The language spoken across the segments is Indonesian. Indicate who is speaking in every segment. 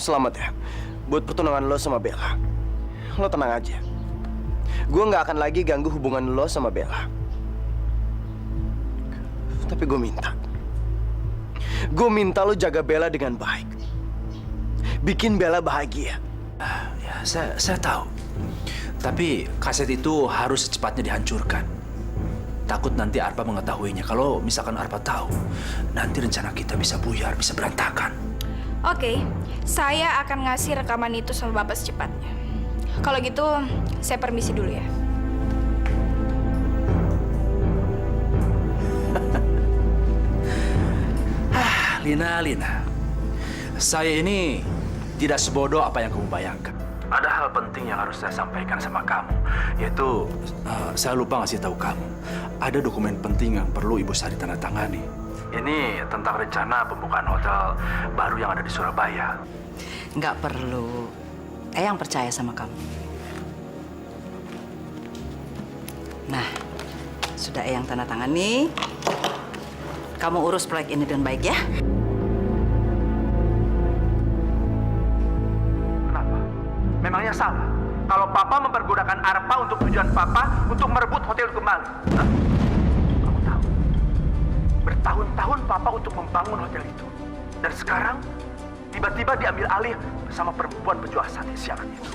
Speaker 1: Selamat ya, buat pertunangan lo sama Bella. Lo tenang aja. Gue nggak akan lagi ganggu hubungan lo sama Bella. Tapi gue minta lo jaga Bella dengan baik. Bikin Bella bahagia.
Speaker 2: Ya, saya tahu. Tapi kaset itu harus secepatnya dihancurkan. Takut nanti Arpa mengetahuinya. Kalau misalkan Arpa tahu, nanti rencana kita bisa buyar, bisa berantakan.
Speaker 3: Oke, saya akan ngasih rekaman itu sama Bapak secepatnya. Kalau gitu, saya permisi dulu ya.
Speaker 2: Lina, saya ini tidak sebodoh apa yang kamu bayangkan. Ada hal penting yang harus saya sampaikan sama kamu, yaitu saya lupa ngasih tahu kamu. Ada dokumen penting yang perlu Ibu Sari tanda tangani. Ini tentang rencana pembukaan hotel baru yang ada di Surabaya.
Speaker 4: Nggak perlu. Eyang percaya sama kamu. Nah, sudah Eyang tanda tangani. Kamu urus proyek ini dengan baik ya.
Speaker 2: Memangnya salah kalau Papa mempergunakan Arpa untuk tujuan Papa untuk merebut hotel kembali? Hah? Kamu tahu, bertahun-tahun Papa untuk membangun hotel itu. Dan sekarang, tiba-tiba diambil alih bersama perempuan penjual sate sialan itu.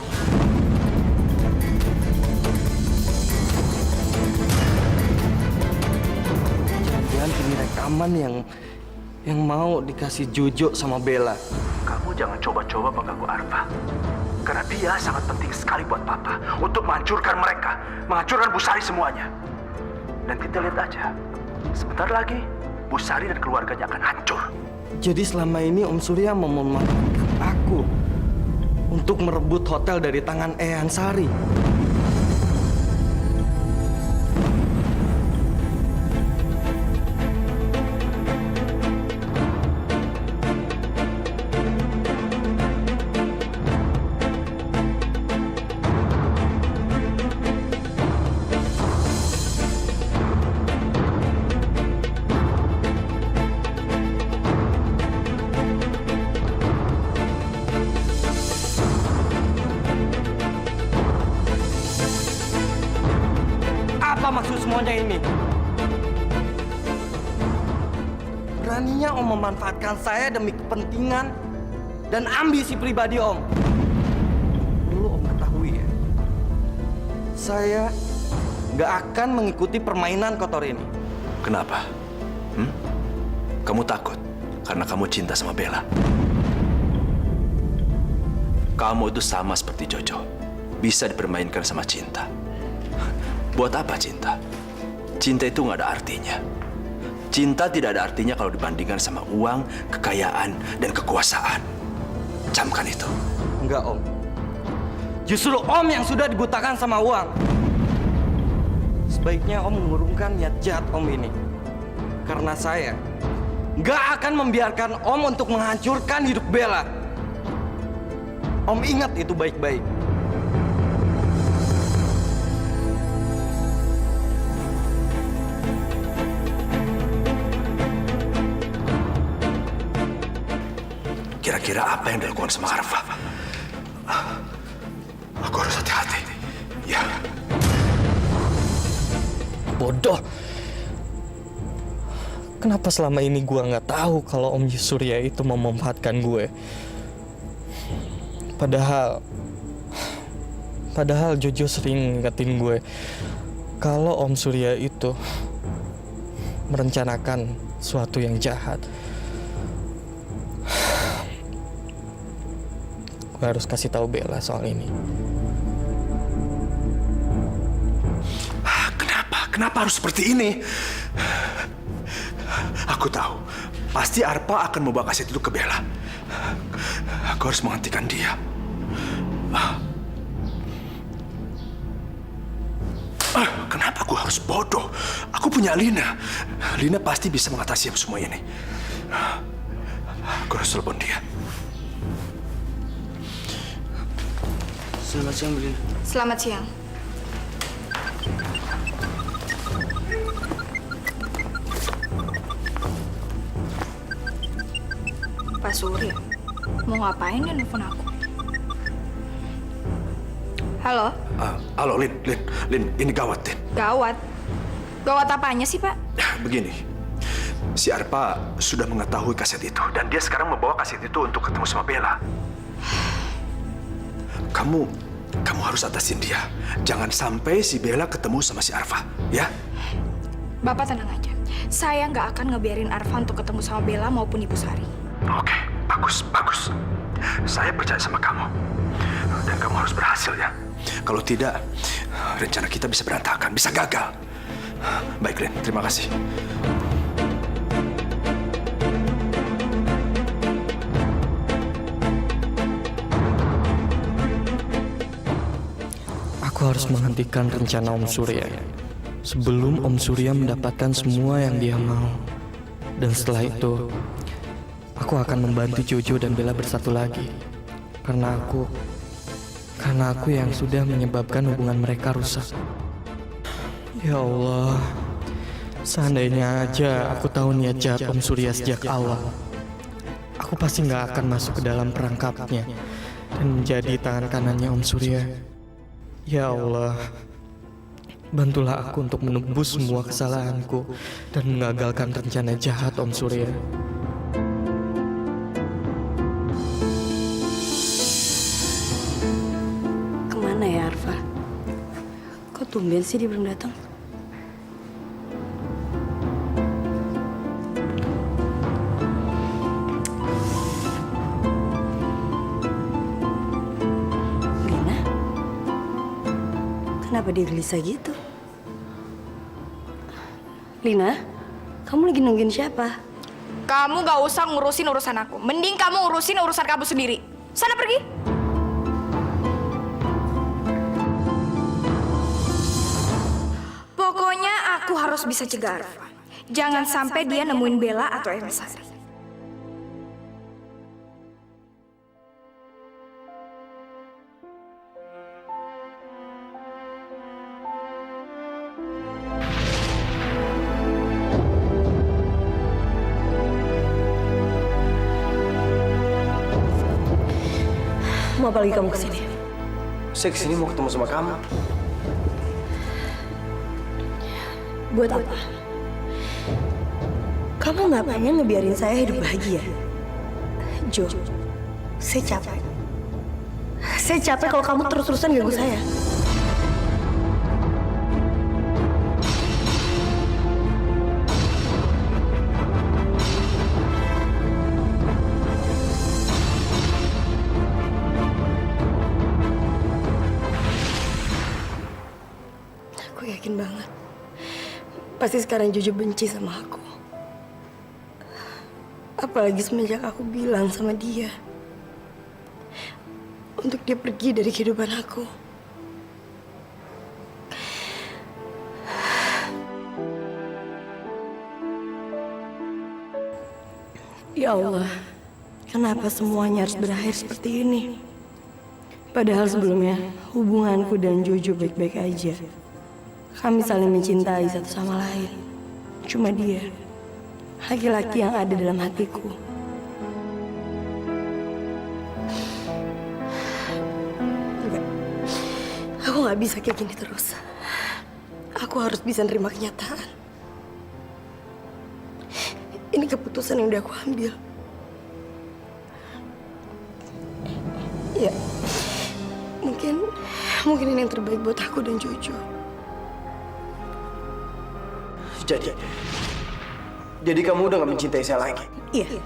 Speaker 1: Jangan ini rekaman yang mau dikasih Jojo sama Bella.
Speaker 2: Kamu jangan coba-coba mengganggu Arpa. Karena dia sangat penting sekali buat Papa untuk menghancurkan mereka, menghancurkan Bu Sari semuanya. Dan kita lihat aja, sebentar lagi Bu Sari dan keluarganya akan hancur.
Speaker 1: Jadi selama ini Om Surya mau memanfaatkan aku untuk merebut hotel dari tangan Eyang Sari. Apa maksud semuanya ini? Beraninya Om memanfaatkan saya demi kepentingan dan ambisi pribadi Om. Perlu Om ketahui ya, saya nggak akan mengikuti permainan kotor ini.
Speaker 2: Kenapa? Kamu takut karena kamu cinta sama Bella? Kamu itu sama seperti Jojo, bisa dipermainkan sama cinta. Buat apa cinta? Cinta itu nggak ada artinya. Cinta tidak ada artinya kalau dibandingkan sama uang, kekayaan, dan kekuasaan. Camkan itu.
Speaker 1: Enggak Om. Justru Om yang sudah dibutakan sama uang. Sebaiknya Om mengurungkan niat jahat Om ini. Karena saya nggak akan membiarkan Om untuk menghancurkan hidup Bella. Om ingat itu baik-baik.
Speaker 2: Kira-kira apa yang dilakukan sama Arfa? Aku harus hati-hati. Ya.
Speaker 5: Bodoh. Kenapa selama ini gue nggak tahu kalau Om Surya itu memanfaatkan gue? Padahal Jojo sering ngingetin gue kalau Om Surya itu merencanakan suatu yang jahat. Gue harus kasih tahu Bella soal ini.
Speaker 2: Kenapa harus seperti ini? Aku tahu, pasti Arpa akan membawa kaset itu ke Bella. Aku harus menghentikan dia. Kenapa aku harus bodoh? Aku punya Lina. Lina pasti bisa mengatasi semua ini. Aku harus telepon dia.
Speaker 1: Selamat siang, Lina.
Speaker 3: Selamat siang. Pak Surya. Mau ngapain dia nelfon aku? Halo?
Speaker 2: Halo, Lin, ini gawat, Lin.
Speaker 3: Gawat? Gawat apanya sih, Pak?
Speaker 2: Begini, si Arpa sudah mengetahui kaset itu dan dia sekarang membawa kaset itu untuk ketemu sama Bella. Kamu harus atasin dia. Jangan sampai si Bella ketemu sama si Arfa, ya?
Speaker 3: Bapak tenang aja. Saya nggak akan ngebiarin Arfa untuk ketemu sama Bella maupun Ibu Sari.
Speaker 2: Oke, bagus. Saya percaya sama kamu. Dan kamu harus berhasil, ya. Kalau tidak, rencana kita bisa berantakan, bisa gagal. Baik, Lin. Terima kasih.
Speaker 5: Aku harus menghentikan rencana Om Surya sebelum Om Surya mendapatkan semua yang dia mau. Dan setelah itu, aku akan membantu Jojo dan Bella bersatu lagi. Karena aku yang sudah menyebabkan hubungan mereka rusak. Ya Allah, seandainya aja aku tahu niat jahat Om Surya sejak awal, aku pasti nggak akan masuk ke dalam perangkapnya dan menjadi tangan kanannya Om Surya. Ya Allah, bantulah aku untuk menebus semua kesalahanku dan mengagalkan rencana jahat Om Surya.
Speaker 6: Kemana ya Arfa? Kok tumben sih dia belum datang? Lina? Kenapa dia gelisah gitu? Lina, kamu lagi nungguin siapa?
Speaker 3: Kamu gak usah ngurusin urusan aku. Mending kamu urusin urusan kamu sendiri. Sana pergi. Pokoknya aku harus bisa cegah Arfa. Jangan sampai dia nemuin Bella atau Elsa.
Speaker 6: Mau apa lagi kamu kesini?
Speaker 1: Saya kesini mau ketemu sama kamu.
Speaker 6: Buat apa? Kamu nggak pengen ngebiarin saya hidup bahagia? Jo, saya capek. Saya capek kalau kamu terus-terusan ganggu saya. Aku yakin banget. Pasti sekarang Jojo benci sama aku. Apalagi semenjak aku bilang sama dia untuk dia pergi dari kehidupan aku. Ya Allah, kenapa semuanya harus berakhir seperti ini? Padahal sebelumnya hubunganku dan Jojo baik-baik aja. Kami saling mencintai satu sama lain. Cuma dia, laki-laki yang ada dalam hatiku. Enggak. Aku gak bisa kayak gini terus. Aku harus bisa nerima kenyataan. Ini keputusan yang udah aku ambil. Ya, mungkin ini yang terbaik buat aku dan Jojo.
Speaker 1: Jadi kamu udah gak mencintai saya lagi?
Speaker 6: Iya,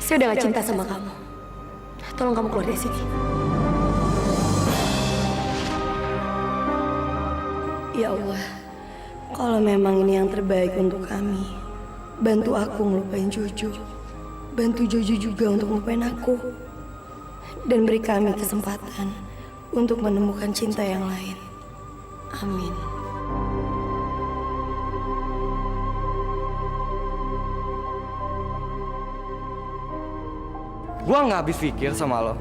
Speaker 6: saya udah gak cinta sama kamu. Tolong kamu keluar dari sini. Ya Allah, kalau memang ini yang terbaik untuk kami, bantu aku ngelupain Jojo. Bantu Jojo juga untuk ngelupain aku. Dan beri kami kesempatan untuk menemukan cinta yang lain. Amin.
Speaker 1: Gua nggak habis pikir sama lo.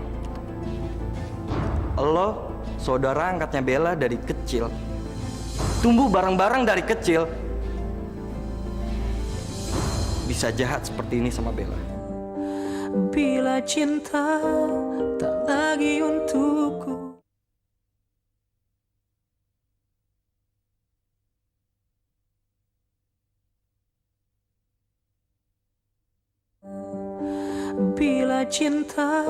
Speaker 1: Lo saudara angkatnya Bella dari kecil. Tumbuh bareng-bareng dari kecil. Bisa jahat seperti ini sama Bella.
Speaker 7: Bila cinta tak lagi untukku. Bila cinta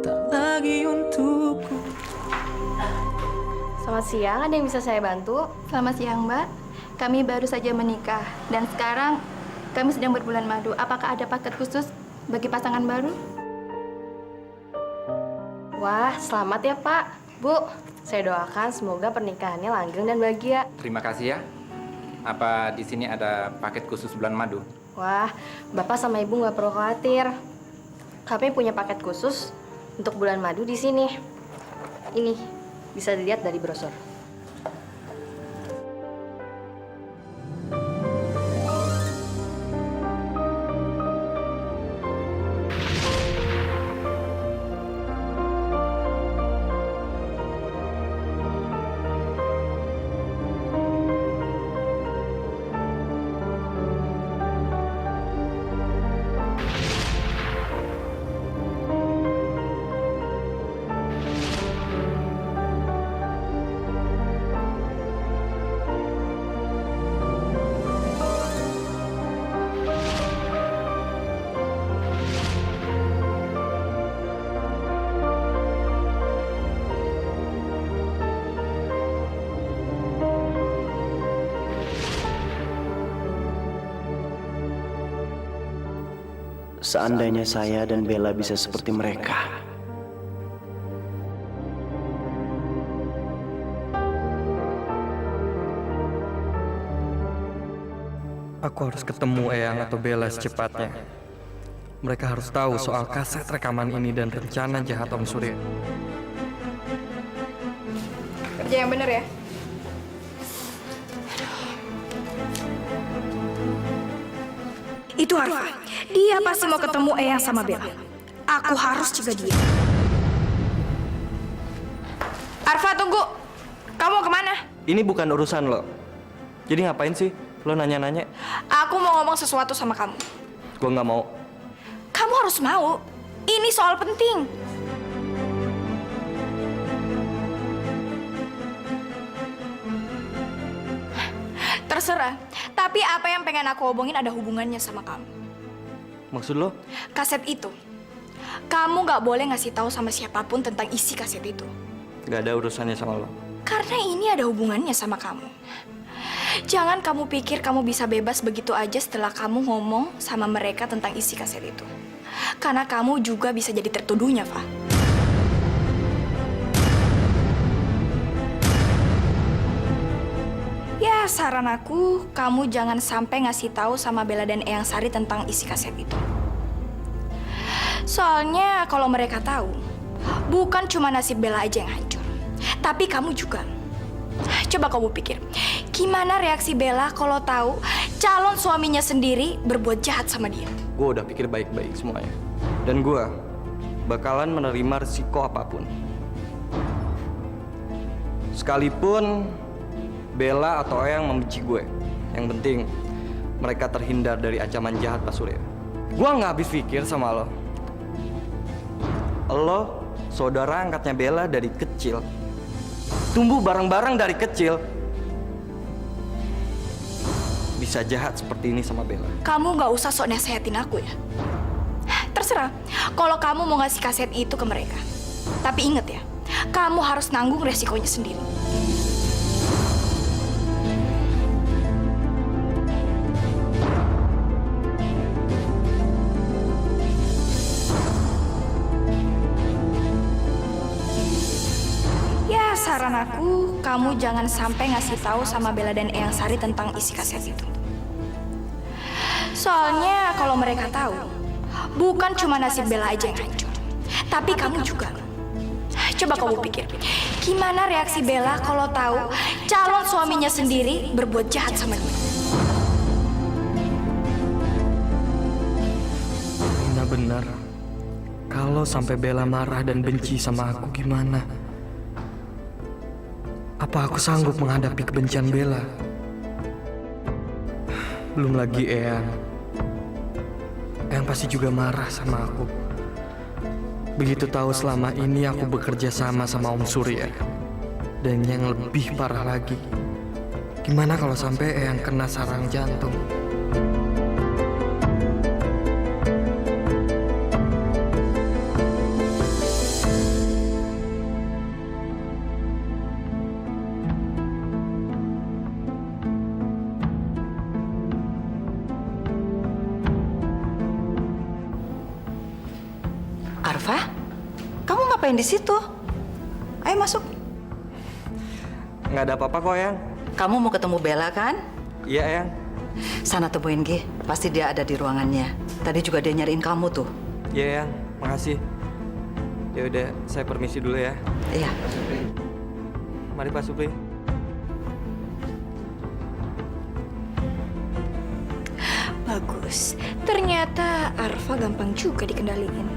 Speaker 7: tak lagi untukku.
Speaker 8: Selamat siang, ada yang bisa saya bantu?
Speaker 3: Selamat siang, Mbak. Kami baru saja menikah dan sekarang kami sedang berbulan madu. Apakah ada paket khusus bagi pasangan baru?
Speaker 8: Wah, selamat ya Pak. Bu, saya doakan semoga pernikahannya langgeng dan bahagia.
Speaker 9: Terima kasih ya. Apa di sini ada paket khusus bulan madu?
Speaker 8: Wah, Bapak sama Ibu nggak perlu khawatir. Kami punya paket khusus untuk bulan madu di sini. Ini bisa dilihat dari brosur.
Speaker 10: Seandainya saya dan Bella bisa seperti mereka.
Speaker 5: Aku harus ketemu Eyang atau Bella secepatnya. Mereka harus tahu soal kaset rekaman ini dan rencana jahat Om Surya.
Speaker 3: Kerja yang bener ya. Itu Arfa. Dia pasti mau ketemu Eyang sama Bella. Aku harus cegah dia. Arfa, tunggu. Kamu mau kemana?
Speaker 1: Ini bukan urusan lo. Jadi ngapain sih lo nanya-nanya?
Speaker 3: Aku mau ngomong sesuatu sama kamu.
Speaker 1: Gue nggak mau.
Speaker 3: Kamu harus mau. Ini soal penting. Terserah. Tapi apa yang pengen aku hubungin ada hubungannya sama kamu.
Speaker 1: Maksud lo?
Speaker 3: Kaset itu. Kamu nggak boleh ngasih tahu sama siapapun tentang isi kaset itu.
Speaker 1: Nggak ada urusannya sama lo.
Speaker 3: Karena ini ada hubungannya sama kamu. Jangan kamu pikir kamu bisa bebas begitu aja setelah kamu ngomong sama mereka tentang isi kaset itu. Karena kamu juga bisa jadi tertuduhnya, Fa. Ya, saran aku, kamu jangan sampai ngasih tahu sama Bella dan Eyang Sari tentang isi kaset itu. Soalnya kalau mereka tahu, bukan cuma nasib Bella aja yang hancur, tapi kamu juga. Coba kamu pikir, gimana reaksi Bella kalau tahu calon suaminya sendiri berbuat jahat sama dia?
Speaker 1: Gue udah pikir baik-baik semuanya. Dan gue bakalan menerima risiko apapun. Sekalipun Bella atau Eyang membenci gue, yang penting mereka terhindar dari ancaman jahat Pak Surya. Gue nggak habis pikir sama lo. Lo saudara angkatnya Bella dari kecil, tumbuh bareng-bareng dari kecil, bisa jahat seperti ini sama Bella.
Speaker 3: Kamu nggak usah sok nasehatin aku ya. Terserah, kalau kamu mau ngasih kaset itu ke mereka. Tapi inget ya, kamu harus nanggung resikonya sendiri. Ya, saran aku, kamu jangan sampai ngasih tahu sama Bella dan Eyang Sari tentang isi kaset itu. Soalnya kalau mereka tahu, bukan cuma nasib Bella aja yang hancur, tapi kamu juga. Coba kamu pikir, gimana reaksi Bella kalau tahu calon suaminya sendiri berbuat jahat sama dia?
Speaker 5: Rina benar. Kalau sampai Bella marah dan benci sama aku gimana? Apa aku sanggup menghadapi kebencian Bella? Belum lagi Eyang. Eyang pasti juga marah sama aku. Begitu tahu selama ini aku bekerja sama Om Surya. Dan yang lebih parah lagi, gimana kalau sampai Eyang kena sarang jantung?
Speaker 4: Arfa, kamu ngapain di situ? Ayo masuk.
Speaker 1: Nggak ada apa-apa kok, Eyang.
Speaker 4: Kamu mau ketemu Bella kan?
Speaker 1: Iya, Eyang.
Speaker 4: Sana temuin G, pasti dia ada di ruangannya. Tadi juga dia nyariin kamu tuh.
Speaker 1: Iya, Eyang. Makasih. Ya udah, saya permisi dulu ya.
Speaker 4: Iya.
Speaker 1: Mari Pak Supri.
Speaker 3: Bagus. Ternyata Arfa gampang juga dikendaliin.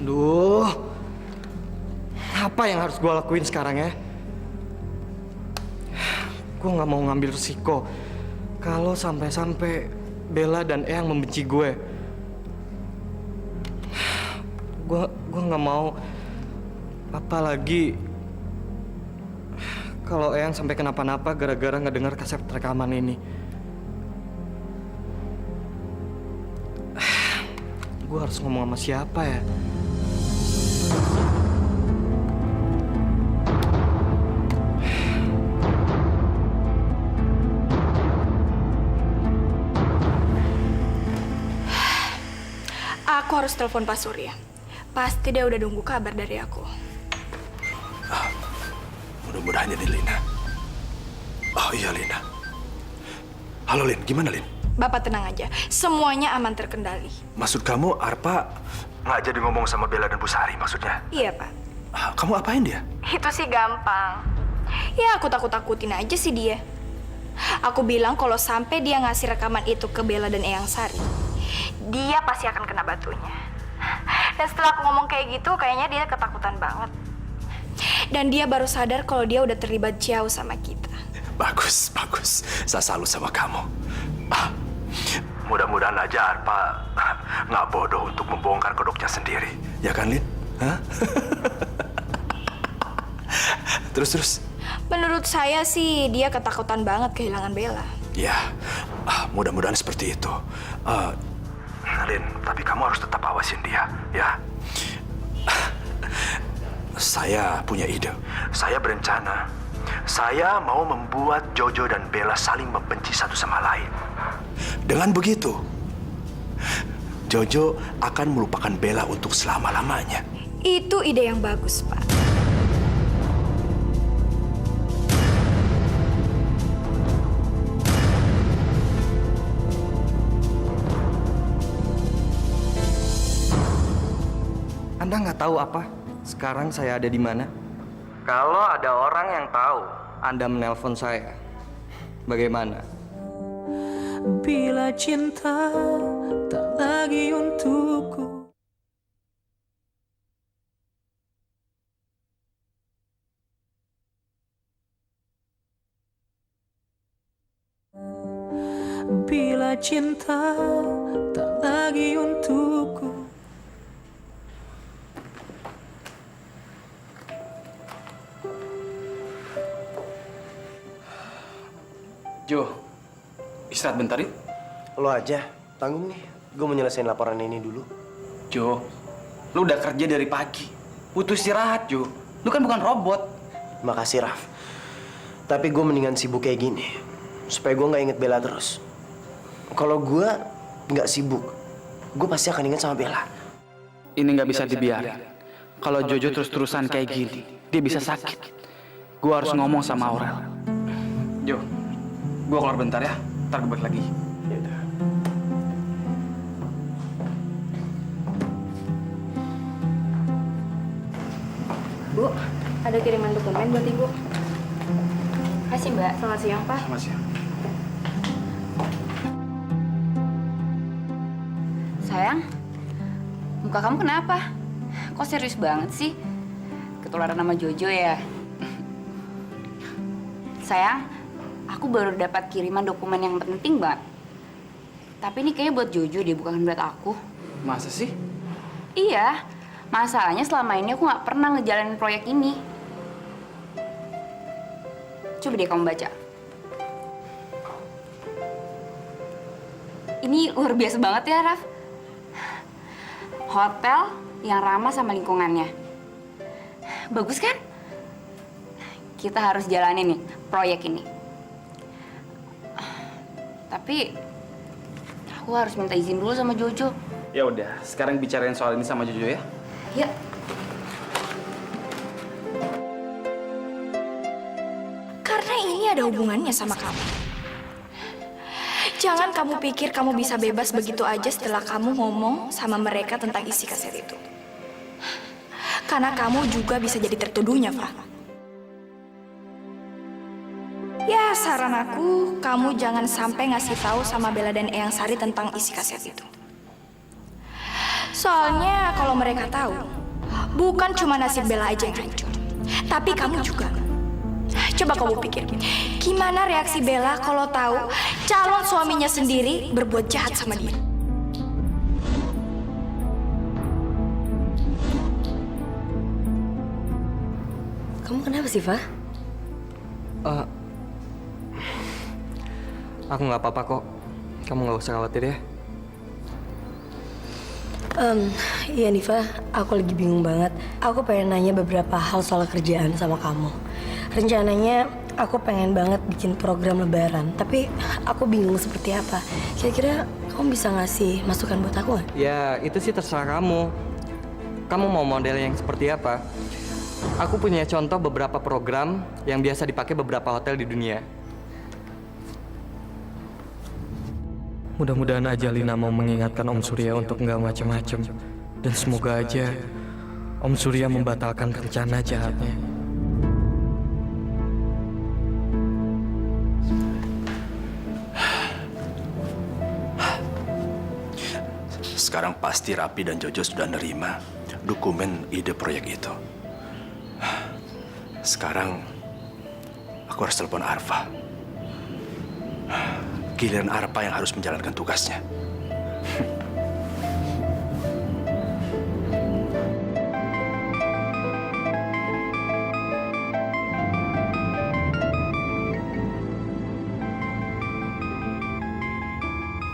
Speaker 1: Duh. Apa yang harus gue lakuin sekarang ya? Gue nggak mau ngambil risiko. Kalau sampai-sampai Bella dan Eyang membenci gue. Gue nggak mau. Apalagi kalau Eyang sampai kenapa-napa gara-gara ngedengar kaset rekaman ini. Gue harus ngomong sama siapa ya?
Speaker 3: Aku harus telepon Pak Surya. Pasti dia udah nunggu kabar dari aku.
Speaker 2: Mudah-mudahan jadi Lina. Oh iya, Lina. Halo, Lin. Gimana, Lin?
Speaker 3: Bapak tenang aja. Semuanya aman terkendali.
Speaker 2: Maksud kamu Arpa nggak jadi ngomong sama Bella dan Bu Sari maksudnya?
Speaker 3: Iya, Pak.
Speaker 2: Kamu apain dia?
Speaker 3: Itu sih gampang. Ya, aku takut-takutin aja sih dia. Aku bilang kalau sampai dia ngasih rekaman itu ke Bella dan Eyang Sari, dia pasti akan kena batunya. Dan setelah aku ngomong kayak gitu, kayaknya dia ketakutan banget. Dan dia baru sadar kalau dia udah terlibat jauh sama kita.
Speaker 2: Bagus, bagus. Saya salut sama kamu. Mudah-mudahan aja Arpa nggak bodoh untuk membongkar kodoknya sendiri. Ya kan, Lin? Hah? Terus.
Speaker 3: Menurut saya sih, dia ketakutan banget kehilangan Bella.
Speaker 2: Ya, mudah-mudahan seperti itu. Lin, tapi kamu harus tetap awasin dia, ya. Saya punya ide. Saya berencana. Saya mau membuat Jojo dan Bella saling membenci satu sama lain. Dengan begitu, Jojo akan melupakan Bella untuk selama-lamanya.
Speaker 3: Itu ide yang bagus, Pak.
Speaker 1: Anda nggak tahu apa? Sekarang saya ada di mana? Kalau ada orang yang tahu Anda menelpon saya, bagaimana?
Speaker 7: Bila cinta tak lagi untukku. Bila cinta tak lagi untukku.
Speaker 2: Jo, istirahat bentar yuk.
Speaker 10: Lo aja, tanggung nih. Gue mau nyelesain laporan ini dulu.
Speaker 11: Jo, lu udah kerja dari pagi. Butuh istirahat, Jo. Lu kan bukan robot.
Speaker 10: Makasih, Raf. Tapi gue mendingan sibuk kayak gini. Supaya gue nggak inget Bella terus. Kalau gue nggak sibuk, gue pasti akan inget sama Bella.
Speaker 11: Ini nggak bisa dibiarin. Kalau Jojo terus-terusan kayak gini, dia bisa sakit. Gue harus ngomong sama Aurel. Jo, gue keluar bentar ya. Ntar gue balik lagi.
Speaker 10: Yaudah.
Speaker 8: Bu, ada kiriman dokumen buat Ibu. Kasih, Mbak. Selamat siang, Pak.
Speaker 11: Sama siang.
Speaker 12: Sayang, muka kamu kenapa? Kok serius banget sih? ketularan sama Jojo ya. Sayang, aku baru dapat kiriman dokumen yang penting, Mbak. Tapi ini kayaknya buat Jojo deh, bukan buat aku.
Speaker 11: Masa sih?
Speaker 12: Iya, masalahnya selama ini aku nggak pernah ngejalanin proyek ini. Coba deh kamu baca. Ini luar biasa banget ya, Raf. Hotel yang ramah sama lingkungannya. Bagus kan? Kita harus jalanin nih proyek ini. Tapi aku harus minta izin dulu sama Jojo.
Speaker 11: Ya udah, sekarang bicarain soal ini sama Jojo ya.
Speaker 12: Ya.
Speaker 3: Karena ini ada hubungannya sama kamu. Jangan kamu pikir kamu bisa bebas begitu aja setelah kamu ngomong sama mereka tentang isi kaset itu. Karena kamu juga bisa jadi tertuduhnya, Fah. Ya, saran aku, kamu jangan sampai ngasih tahu sama Bella dan Eyang Sari tentang isi kaset itu. Soalnya kalau mereka tahu, bukan cuma nasib Bella aja yang hancur, tapi kamu juga. Coba kamu pikir, gimana reaksi Bella kalau tahu calon suaminya sendiri berbuat jahat sama dia?
Speaker 6: Kamu kenapa sih, Fah?
Speaker 5: Aku nggak apa-apa kok. Kamu nggak usah khawatir ya.
Speaker 6: Iya Niva, aku lagi bingung banget. Aku pengen nanya beberapa hal soal kerjaan sama kamu. Rencananya aku pengen banget bikin program lebaran, tapi aku bingung seperti apa. Kira-kira kamu bisa ngasih masukan buat aku nggak?
Speaker 5: Ya, itu sih terserah kamu. Kamu mau model yang seperti apa? Aku punya contoh beberapa program yang biasa dipakai beberapa hotel di dunia. Mudah-mudahan aja Lina mau mengingatkan Om Surya untuk nggak macem-macem. Dan semoga aja Om Surya membatalkan rencana jahatnya.
Speaker 2: Sekarang pasti Rapi dan Jojo sudah nerima dokumen ide proyek itu. Sekarang aku harus telepon Arfa. Giliran Arfa yang harus menjalankan tugasnya.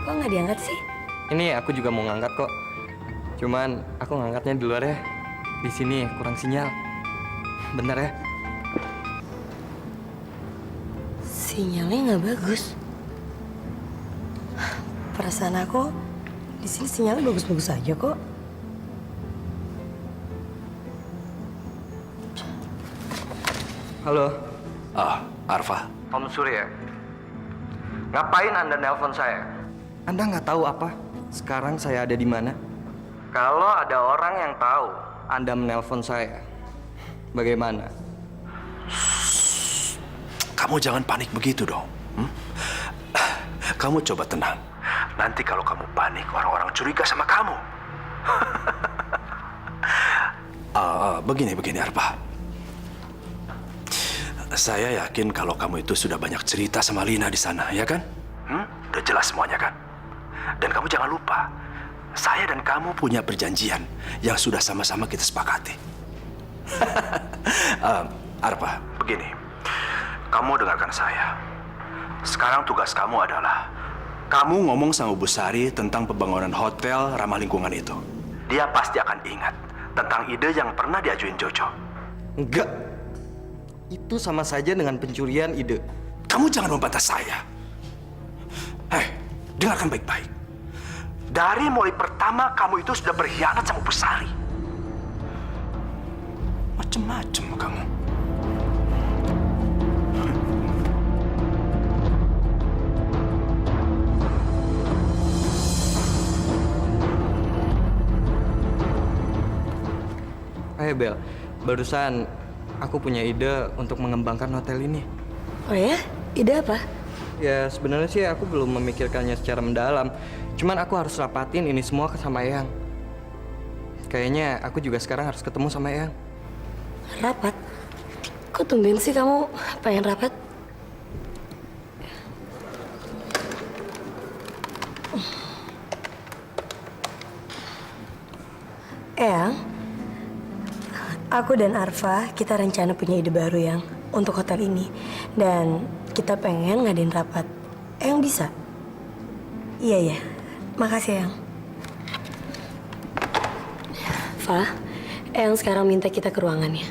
Speaker 6: Kok nggak diangkat sih?
Speaker 5: Ini aku juga mau ngangkat kok. Cuman aku ngangkatnya di luar ya. Di sini kurang sinyal. Bentar ya.
Speaker 6: Sinyalnya nggak bagus. Perasaan aku di sini sinyalnya bagus-bagus aja kok.
Speaker 5: Halo.
Speaker 2: Arfa.
Speaker 5: Om Surya. Ngapain Anda nelpon saya? Anda nggak tahu apa? Sekarang saya ada di mana? Kalau ada orang yang tahu Anda menelpon saya, bagaimana?
Speaker 2: Kamu jangan panik begitu dong. Kamu coba tenang. Nanti kalau kamu panik, orang-orang curiga sama kamu. Begini Arfa. Saya yakin kalau kamu itu sudah banyak cerita sama Lina di sana, ya kan? Udah jelas semuanya kan? Dan kamu jangan lupa, saya dan kamu punya perjanjian yang sudah sama-sama kita sepakati. Arfa, begini. Kamu dengarkan saya. Sekarang tugas kamu adalah kamu ngomong sama Bu Sari tentang pembangunan hotel ramah lingkungan itu. Dia pasti akan ingat tentang ide yang pernah diajuin Jojo.
Speaker 5: Enggak. Itu sama saja dengan pencurian ide.
Speaker 2: Kamu jangan membantah saya. Dengarkan baik-baik. Dari mulai pertama kamu itu sudah berkhianat sama Bu Sari. Macem-macem kamu.
Speaker 5: Bel, barusan aku punya ide untuk mengembangkan hotel ini.
Speaker 6: Oh ya? Ide apa?
Speaker 5: Ya sebenarnya sih aku belum memikirkannya secara mendalam. Cuman aku harus rapatin ini semua sama Eyang. Kayaknya aku juga sekarang harus ketemu sama Eyang.
Speaker 6: Rapat? Kok tumben sih kamu pengen rapat? Eyang, aku dan Arfa, kita rencana punya ide baru yang untuk hotel ini. Dan kita pengen ngadain rapat. Eyang bisa? Iya, makasih Eyang. Fa, Eyang sekarang minta kita ke ruangannya.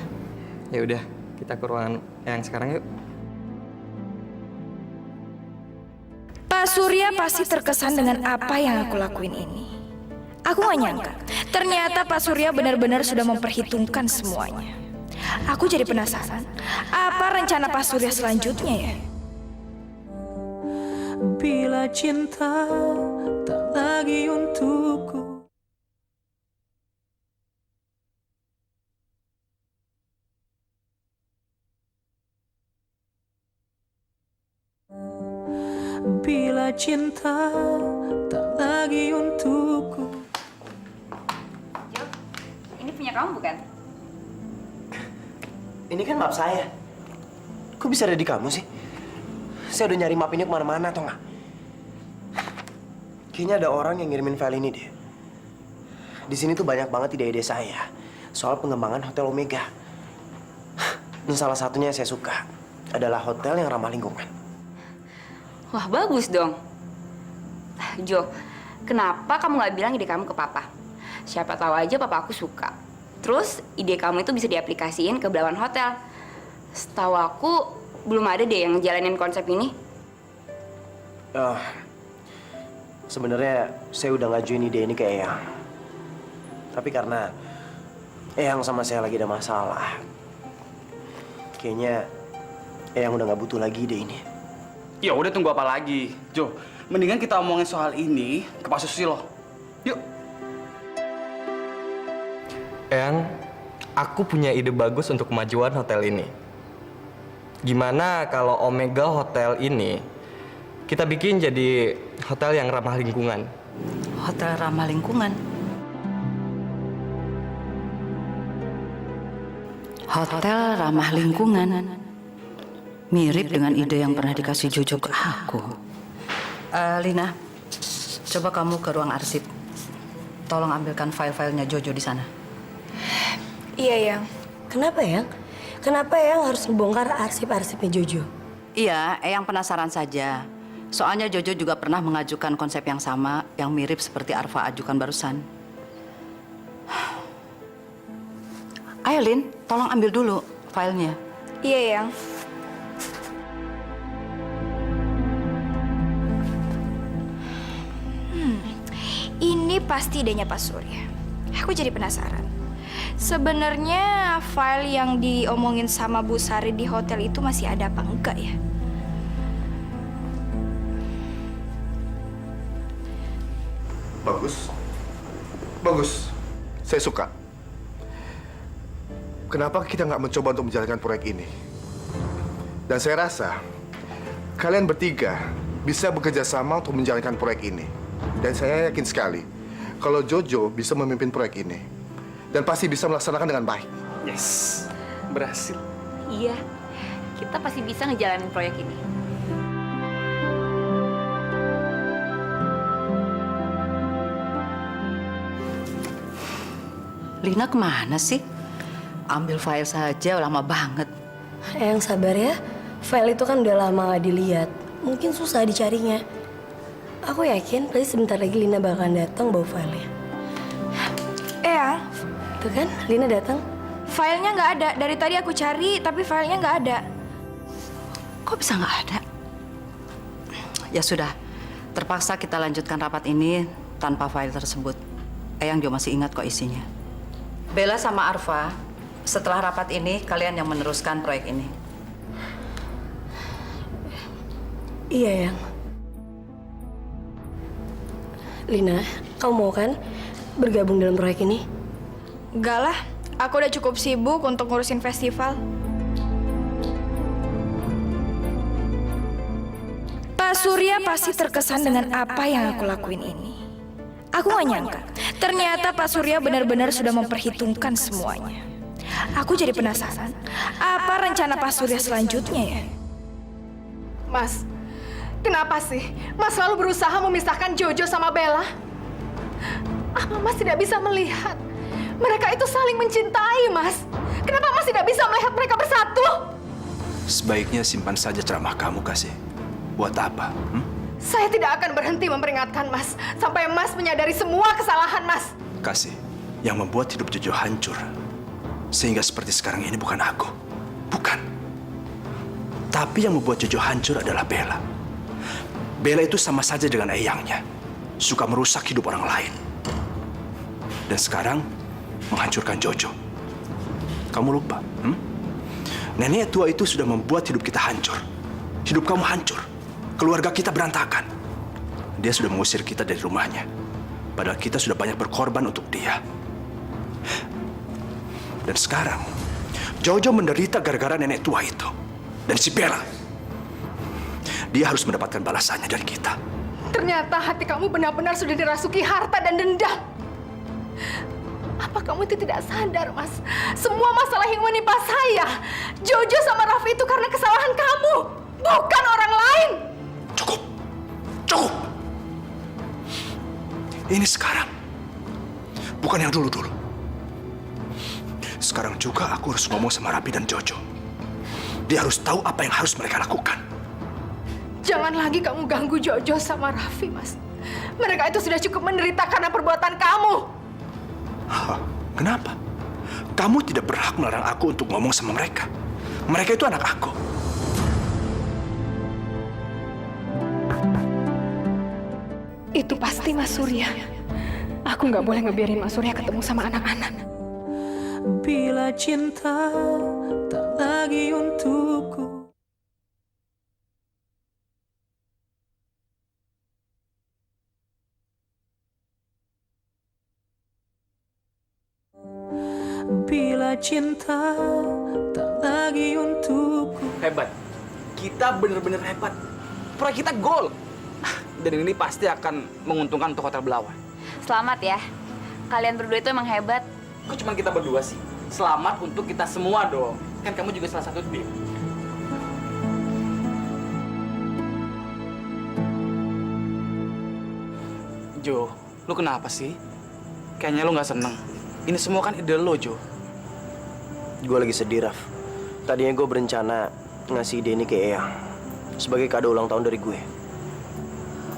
Speaker 5: Ya udah, kita ke ruangan yang sekarang yuk.
Speaker 3: Pak Surya pasti terkesan dengan apa yang aku lakuin ini. Aku gak nyangka, ternyata Pak Surya benar-benar sudah memperhitungkan semuanya. Aku jadi penasaran, apa rencana Pak Surya selanjutnya ya?
Speaker 7: Bila cinta tak lagi untukku. Bila cinta tak lagi untukku.
Speaker 12: Jo, ini punya kamu bukan?
Speaker 10: Ini kan map saya. Kok bisa ada di kamu sih? Saya udah nyari map ini kemana-mana, atau nggak? Kayaknya ada orang yang ngirimin file ini deh. Di sini tuh banyak banget ide-ide saya soal pengembangan Hotel Omega. Dan salah satunya yang saya suka adalah hotel yang ramah lingkungan.
Speaker 12: Wah, bagus dong. Jo, kenapa kamu nggak bilang ide kamu ke papa? Siapa tahu aja papa aku suka. Terus ide kamu itu bisa diaplikasiin ke Belawan Hotel. Setahu aku belum ada deh yang ngejalanin konsep ini.
Speaker 10: Sebenarnya saya udah ngajuin ide ini ke Eyang. Tapi karena Eyang sama saya lagi ada masalah, kayaknya Eyang udah nggak butuh lagi ide ini.
Speaker 11: Ya udah, tunggu apa lagi? Jo, mendingan kita omongin soal ini ke Pak Susilo. Yuk.
Speaker 5: Eyang, aku punya ide bagus untuk kemajuan hotel ini. Gimana kalau Omega Hotel ini kita bikin jadi hotel yang ramah lingkungan?
Speaker 4: Hotel ramah lingkungan? Hotel ramah lingkungan? Mirip dengan ide yang pernah dikasih Jojo ke aku. Lina, coba kamu ke ruang arsip. Tolong ambilkan file-filenya Jojo di sana.
Speaker 3: Iya, Yang.
Speaker 6: Kenapa Eyang? Kenapa Eyang harus ngebongkar arsip-arsipnya Jojo?
Speaker 4: Iya, Eyang penasaran saja. Soalnya Jojo juga pernah mengajukan konsep yang sama, yang mirip seperti Arfa ajukan barusan. Ayo, Lin, tolong ambil dulu filenya.
Speaker 3: Iya, Yang. Ini pasti idenya Pak Surya. Aku jadi penasaran. Sebenarnya file yang diomongin sama Bu Sari di hotel itu masih ada apa enggak ya?
Speaker 13: Bagus. Bagus. Saya suka. Kenapa kita nggak mencoba untuk menjalankan proyek ini? Dan saya rasa kalian bertiga bisa bekerja sama untuk menjalankan proyek ini. Dan saya yakin sekali kalau Jojo bisa memimpin proyek ini. Dan pasti bisa melaksanakan dengan baik.
Speaker 11: Yes, berhasil.
Speaker 12: Iya, kita pasti bisa ngejalanin proyek ini.
Speaker 4: Lina kemana sih? Ambil file saja, lama banget.
Speaker 6: Eyang sabar ya. File itu kan udah lama gak dilihat. Mungkin susah dicarinya. Aku yakin pasti sebentar lagi Lina bakalan datang bawa filenya.
Speaker 3: Eyang,
Speaker 6: tuh kan, Lina datang.
Speaker 3: filenya nggak ada. Dari tadi aku cari, tapi filenya nggak ada.
Speaker 4: Kok bisa nggak ada? Ya sudah, terpaksa kita lanjutkan rapat ini tanpa file tersebut. Eyang juga masih ingat kok isinya. Bella sama Arfa, setelah rapat ini kalian yang meneruskan proyek ini.
Speaker 6: Iya, Yang. Lina, kamu mau kan bergabung dalam proyek ini?
Speaker 3: Enggak lah, aku udah cukup sibuk untuk ngurusin festival. Pak Surya pasti terkesan dengan apa yang aku lakuin ini. Aku gak nyangka, ternyata Pak Surya benar-benar sudah memperhitungkan semuanya. Aku jadi penasaran, apa rencana Pak Surya selanjutnya ya?
Speaker 14: Mas, kenapa sih Mas selalu berusaha memisahkan Jojo sama Bella? Apa Mas tidak bisa melihat mereka itu saling mencintai, Mas? Kenapa Mas tidak bisa melihat mereka bersatu?
Speaker 2: Sebaiknya simpan saja ceramah kamu, Kasih. Buat apa?
Speaker 14: Saya tidak akan berhenti memperingatkan Mas sampai Mas menyadari semua kesalahan Mas.
Speaker 2: Kasih, yang membuat hidup Jojo hancur sehingga seperti sekarang ini bukan aku. Bukan. Tapi yang membuat Jojo hancur adalah Bella. Bella itu sama saja dengan eyangnya. Suka merusak hidup orang lain. Dan sekarang menghancurkan Jojo. Kamu lupa? Nenek tua itu sudah membuat hidup kita hancur. Hidup kamu hancur. Keluarga kita berantakan. Dia sudah mengusir kita dari rumahnya. Padahal kita sudah banyak berkorban untuk dia. Dan sekarang, Jojo menderita gara-gara nenek tua itu. Dan si Bella. Dia harus mendapatkan balasannya dari kita.
Speaker 14: Ternyata hati kamu benar-benar sudah dirasuki harta dan dendam. Apa kamu itu tidak sadar, Mas? Semua masalah yang menimpa saya, Jojo sama Raffi itu karena kesalahan kamu, bukan orang lain.
Speaker 2: Cukup. Cukup. Ini sekarang. Bukan yang dulu-dulu. Sekarang juga aku harus ngomong sama Raffi dan Jojo. Dia harus tahu apa yang harus mereka lakukan.
Speaker 14: Jangan lagi kamu ganggu Jojo sama Raffi, Mas. Mereka itu sudah cukup menderita karena perbuatan kamu.
Speaker 2: Hah, kenapa? Kamu tidak berhak melarang aku untuk ngomong sama mereka. Mereka itu anak aku.
Speaker 14: Itu pasti Mas Surya. Aku nggak boleh ngebiarin Mas Surya ketemu sama anak-anak.
Speaker 7: Bila cinta tak lagi untukku. Bila cinta tak lagi untukku.
Speaker 11: Hebat. Kita bener-bener hebat. Proyek kita gol. Dan ini pasti akan menguntungkan untuk Hotel Belawan.
Speaker 12: Selamat ya. Kalian berdua itu emang hebat.
Speaker 11: Kok cuma kita berdua sih? Selamat untuk kita semua dong. Kan kamu juga salah satu tim. Jo, lu kenapa sih? Kayaknya lu nggak seneng. Ini semua kan ide lo, Jo.
Speaker 10: Gue lagi sedih, Raf. Tadinya gue berencana ngasih ide ini ke Eyang sebagai kado ulang tahun dari gue.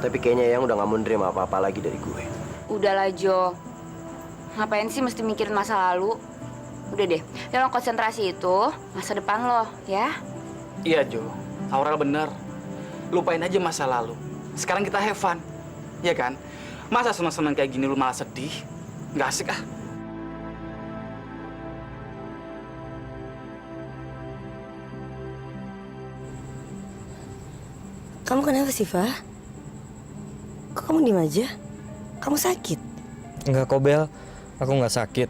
Speaker 10: Tapi kayaknya Eyang udah gak mau nerima apa-apa lagi dari gue.
Speaker 12: Udahlah, Jo. Ngapain sih mesti mikirin masa lalu? Udah deh, yang lo konsentrasi itu masa depan lo, ya?
Speaker 11: Iya, Jo. Aurel bener. Lupain aja masa lalu. Sekarang kita have fun. Iya kan? Masa seneng-seneng kayak gini lu malah sedih? Nggak asik ah.
Speaker 6: Kamu kenapa sih, Fah? Kok kamu diem aja? Kamu sakit?
Speaker 5: Enggak kok, Bel. Aku nggak sakit.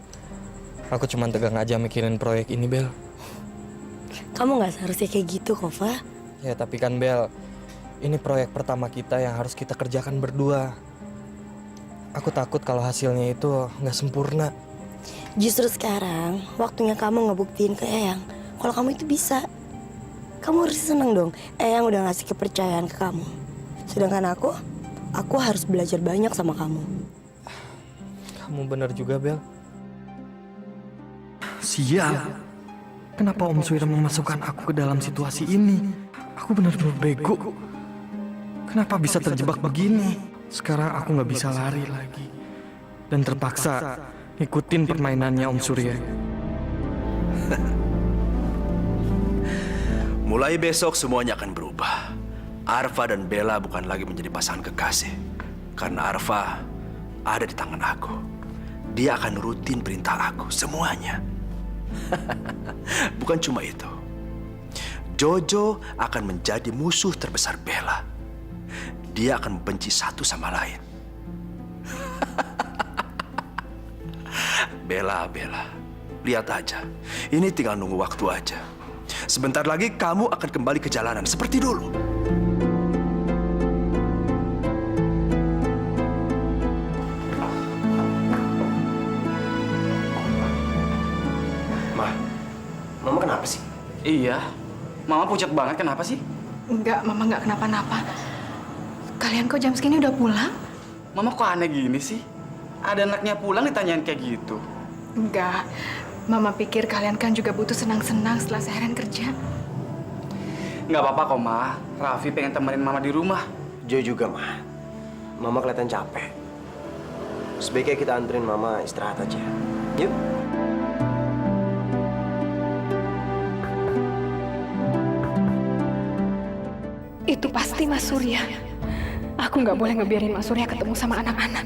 Speaker 5: Aku cuma tegang aja mikirin proyek ini, Bel.
Speaker 6: Kamu nggak seharusnya kayak gitu, kok, Fah.
Speaker 5: Ya, tapi kan, Bel, ini proyek pertama kita yang harus kita kerjakan berdua. Aku takut kalau hasilnya itu nggak sempurna.
Speaker 6: Justru sekarang, waktunya kamu ngebuktiin ke Eyang kalau kamu itu bisa. Kamu harus seneng dong, Eyang udah ngasih kepercayaan ke kamu. Sedangkan aku harus belajar banyak sama kamu.
Speaker 5: Kamu bener juga, Bel. Sial. Kenapa Om Surya memasukkan aku ke dalam situasi ini? Aku benar-benar bego. Kenapa bisa terjebak begini? Sekarang aku nggak bisa lari lagi. Dan terpaksa ikutin permainannya Om Surya.
Speaker 2: Mulai besok semuanya akan berubah. Arfa dan Bella bukan lagi menjadi pasangan kekasih. Karena Arfa ada di tangan aku. Dia akan nurutin perintah aku, semuanya. Bukan cuma itu. Jojo akan menjadi musuh terbesar Bella. Dia akan membenci satu sama lain. Bella, lihat aja. Ini tinggal nunggu waktu aja. Sebentar lagi kamu akan kembali ke jalanan seperti dulu.
Speaker 10: Mama kenapa sih?
Speaker 11: Iya, Mama pucat banget, kenapa sih?
Speaker 14: Enggak, Mama nggak kenapa-napa. Kalian kok jam segini udah pulang?
Speaker 11: Mama kok aneh gini sih? Ada anaknya pulang ditanyain kayak gitu.
Speaker 14: Enggak, Mama pikir kalian kan juga butuh senang-senang setelah seharian kerja.
Speaker 11: Nggak apa-apa kok, Ma. Raffi pengen temenin Mama di rumah.
Speaker 10: Jo juga, Ma. Mama kelihatan capek. Sebaiknya kita anterin Mama istirahat aja. Yuk.
Speaker 14: Itu pasti Mas Surya. Aku nggak boleh ngebiarin Mas Surya ketemu sama anak-anak.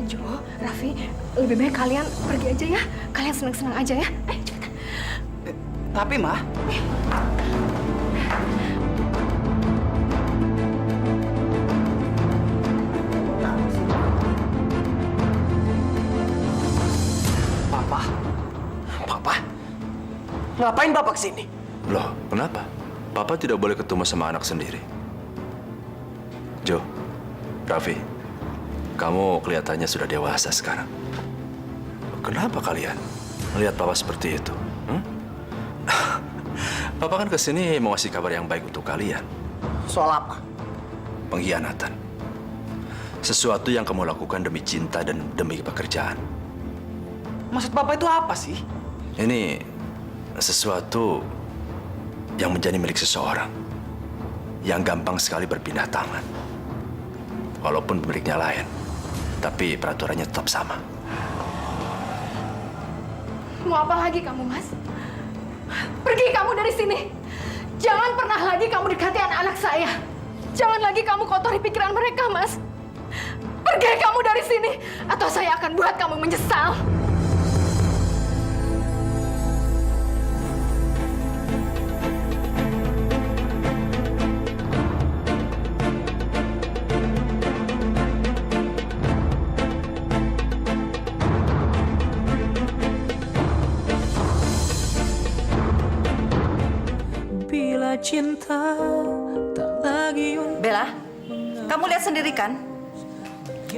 Speaker 14: Jo, Raffi, lebih baik kalian pergi aja ya. Kalian senang-senang aja ya. Cepetan.
Speaker 11: Tapi, Ma.
Speaker 10: Papa? Ngapain Bapak kesini?
Speaker 2: Loh, kenapa? Papa tidak boleh ketemu sama anak sendiri. Jo, Raffi, kamu kelihatannya sudah dewasa sekarang. Kenapa kalian melihat Papa seperti itu? Papa kan kesini mau ngasih kabar yang baik untuk kalian.
Speaker 10: Soal apa?
Speaker 2: Pengkhianatan. Sesuatu yang kamu lakukan demi cinta dan demi pekerjaan.
Speaker 11: Maksud Papa itu apa sih?
Speaker 2: Ini sesuatu yang menjadi milik seseorang yang gampang sekali berpindah tangan. Walaupun pemiliknya lain, tapi peraturannya tetap sama.
Speaker 14: Mau apa lagi kamu, Mas? Pergi kamu dari sini. Jangan pernah lagi kamu dekati anak-anak saya. Jangan lagi kamu kotori pikiran mereka, Mas. Pergi kamu dari sini, atau saya akan buat kamu menyesal.
Speaker 7: Bila cinta tak lagi
Speaker 4: Bella, kamu lihat sendiri kan?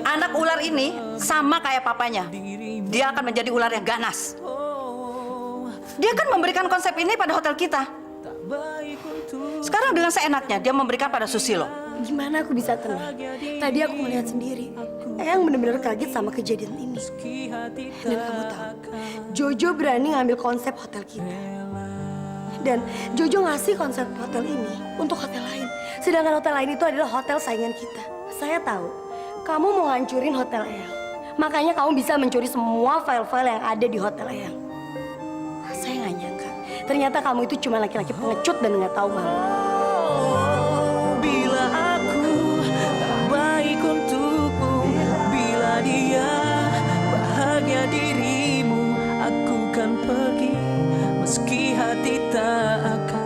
Speaker 4: Anak ular ini sama kayak papanya. Dia akan menjadi ular yang ganas. Dia kan memberikan konsep ini pada hotel kita. Sekarang dengan seenaknya dia memberikan pada Susilo.
Speaker 6: Gimana aku bisa tenang? Tadi aku melihat sendiri. Eyang benar-benar kaget sama kejadian ini. Dan kamu tahu, Jojo berani ngambil konsep hotel kita. Dan Jojo ngasih konsep hotel ini untuk hotel lain. Sedangkan hotel lain itu adalah hotel saingan kita. Saya tahu, kamu mau ngancurin hotel Eyang. Makanya kamu bisa mencuri semua file-file yang ada di hotel Eyang. Saya nggak nyangka, ternyata kamu itu cuma laki-laki pengecut dan nggak tahu malu.
Speaker 7: Bila aku tak baik untukmu, bila dia bahagia dirimu, aku kan pergi meski hati tak akan.